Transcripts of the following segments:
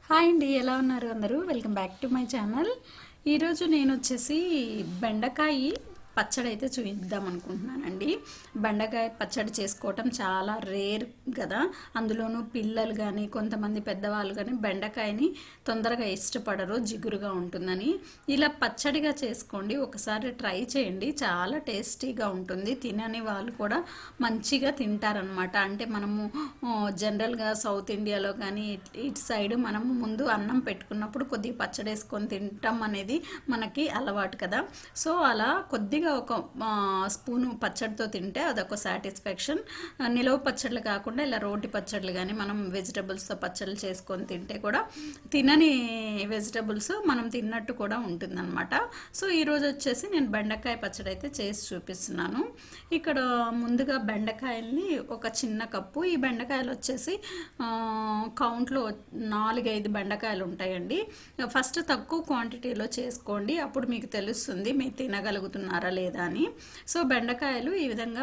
Hi అండి, ఎలా ఉన్నారు అందరూ? Welcome back to my channel. ఈరోజు నేను వచ్చేసి బెండకాయ పచ్చడి అయితే చూపిద్దాం అనుకుంటున్నానండి. బెండకాయ పచ్చడి చేసుకోవటం చాలా రేర్ కదా, అందులోనూ పిల్లలు కానీ కొంతమంది పెద్దవాళ్ళు కానీ బెండకాయని తొందరగా ఇష్టపడరు, జిగురుగా ఉంటుందని. ఇలా పచ్చడిగా చేసుకోండి, ఒకసారి ట్రై చేయండి, చాలా టేస్టీగా ఉంటుంది. తినని వాళ్ళు కూడా మంచిగా తింటారనమాట. అంటే మనము జనరల్గా సౌత్ ఇండియాలో కానీ ఇటు సైడ్ మనము ముందు అన్నం పెట్టుకున్నప్పుడు కొద్దిగా పచ్చడి వేసుకొని తింటాం అనేది మనకి అలవాటు కదా. సో అలా కొద్దిగా ఒక స్పూను పచ్చడితో తింటే అదొక సాటిస్ఫాక్షన్. నిలవ పచ్చళ్ళు కాకుండా ఇలా రోటి పచ్చళ్ళు కానీ మనం వెజిటబుల్స్తో పచ్చళ్ళు చేసుకొని తింటే కూడా తినని వెజిటబుల్స్ మనం తిన్నట్టు కూడా ఉంటుందన్నమాట. సో ఈరోజు వచ్చేసి నేను బెండకాయ పచ్చడి అయితే చేసి చూపిస్తున్నాను. ఇక్కడ ముందుగా బెండకాయల్ని ఒక చిన్న కప్పు, ఈ బెండకాయలు వచ్చేసి కౌంట్లో 4-5 బెండకాయలు ఉంటాయండి. ఫస్ట్ తక్కువ క్వాంటిటీలో చేసుకోండి, అప్పుడు మీకు తెలుస్తుంది మీరు తినగలుగుతున్నారా లేదా అని. సో బెండకాయలు ఈ విధంగా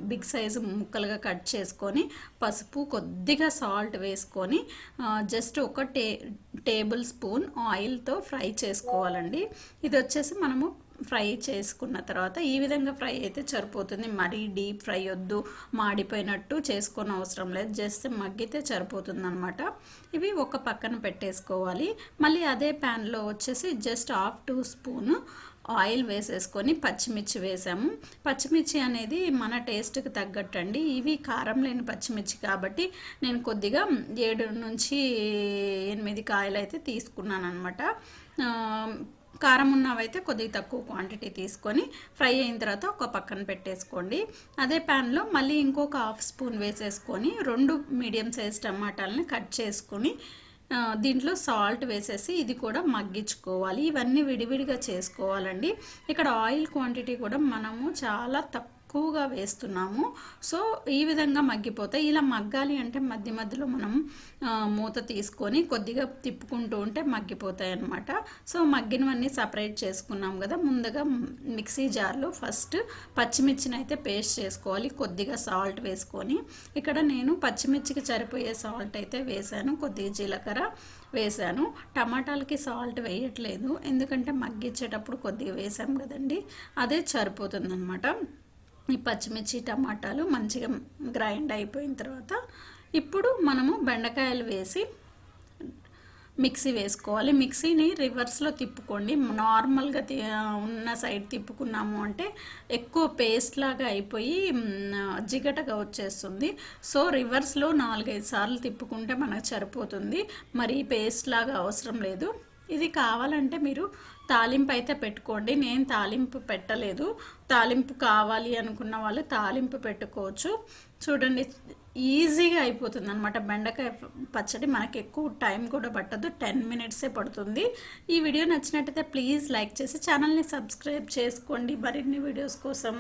బిగ్ సైజు ముక్కలుగా కట్ చేసుకొని పసుపు కొద్దిగా సాల్ట్ వేసుకొని జస్ట్ ఒక టేబుల్ స్పూన్ ఆయిల్తో ఫ్రై చేసుకోవాలండి. ఇది వచ్చేసి మనము ఫ్రై చేసుకున్న తర్వాత ఈ విధంగా ఫ్రై అయితే సరిపోతుంది. మరీ డీప్ ఫ్రై వద్దు, మాడిపోయినట్టు చేసుకొని అవసరం లేదు, జస్ట్ మగ్గితే సరిపోతుంది అనమాట. ఇవి ఒక పక్కన పెట్టేసుకోవాలి. మళ్ళీ అదే ప్యాన్లో వచ్చేసి జస్ట్ 1/2 స్పూను ఆయిల్ వేసేసుకొని పచ్చిమిర్చి వేసాము. పచ్చిమిర్చి అనేది మన టేస్ట్కి తగ్గట్టు అండి, ఇవి కారం లేని పచ్చిమిర్చి కాబట్టి నేను కొద్దిగా 7-8 కాయలు అయితే తీసుకున్నాను అనమాట. కారం ఉన్నవైతే కొద్దిగా తక్కువ క్వాంటిటీ తీసుకొని ఫ్రై అయిన తర్వాత ఒక పక్కన పెట్టేసుకోండి. అదే ప్యాన్లో మళ్ళీ ఇంకొక 1/2 స్పూన్ వేసేసుకొని 2 మీడియం సైజ్ టమాటాలని కట్ చేసుకొని దీంట్లో సాల్ట్ వేసేసి ఇది కూడా మగ్గించుకోవాలి. ఇవన్నీ విడివిడిగా చేసుకోవాలండి. ఇక్కడ ఆయిల్ క్వాంటిటీ కూడా మనము చాలా తక్కువగా వేస్తున్నాము. సో ఈ విధంగా మగ్గిపోతాయి. ఇలా మగ్గాలి అంటే మధ్య మధ్యలో మనం మూత తీసుకొని కొద్దిగా తిప్పుకుంటూ ఉంటే మగ్గిపోతాయి అన్నమాట. సో మగ్గినవన్నీ సపరేట్ చేసుకున్నాం కదా. ముందుగా మిక్సీ జార్లో ఫస్ట్ పచ్చిమిర్చిని అయితే పేస్ట్ చేసుకోవాలి, కొద్దిగా సాల్ట్ వేసుకొని. ఇక్కడ నేను పచ్చిమిర్చికి సరిపోయే సాల్ట్ అయితే వేసాను, కొద్దిగా జీలకర్ర వేసాను. టమాటాలకి సాల్ట్ వేయట్లేదు, ఎందుకంటే మగ్గించేటప్పుడు కొద్దిగా వేసాం కదండి, అదే సరిపోతుందన్నమాట. ఈ పచ్చిమిర్చి టమాటాలు మంచిగా గ్రైండ్ అయిపోయిన తర్వాత ఇప్పుడు మనము బెండకాయలు వేసి మిక్సీ వేసుకోవాలి. మిక్సీని రివర్స్లో తిప్పుకోండి, నార్మల్గా ఉన్న సైడ్ తిప్పుకున్నాము అంటే ఎక్కువ పేస్ట్ లాగా అయిపోయి జిగటగా వచ్చేస్తుంది. సో రివర్స్లో 4-5 సార్లు తిప్పుకుంటే మనకు సరిపోతుంది, మరి పేస్ట్ లాగా అవసరం లేదు. ఇది కావాలంటే మీరు తాలింపు అయితే పెట్టుకోండి, నేను తాలింపు పెట్టలేదు. తాలింపు కావాలి అనుకున్న వాళ్ళు తాలింపు పెట్టుకోవచ్చు. చూడండి ఈజీగా అయిపోతుంది అనమాట బెండకాయ పచ్చడి. మనకి ఎక్కువ టైం కూడా పట్టదు, 10 మినిట్సే పడుతుంది. ఈ వీడియో నచ్చినట్టయితే ప్లీజ్ లైక్ చేసి ఛానల్ని సబ్స్క్రైబ్ చేసుకోండి మరిన్ని వీడియోస్ కోసం.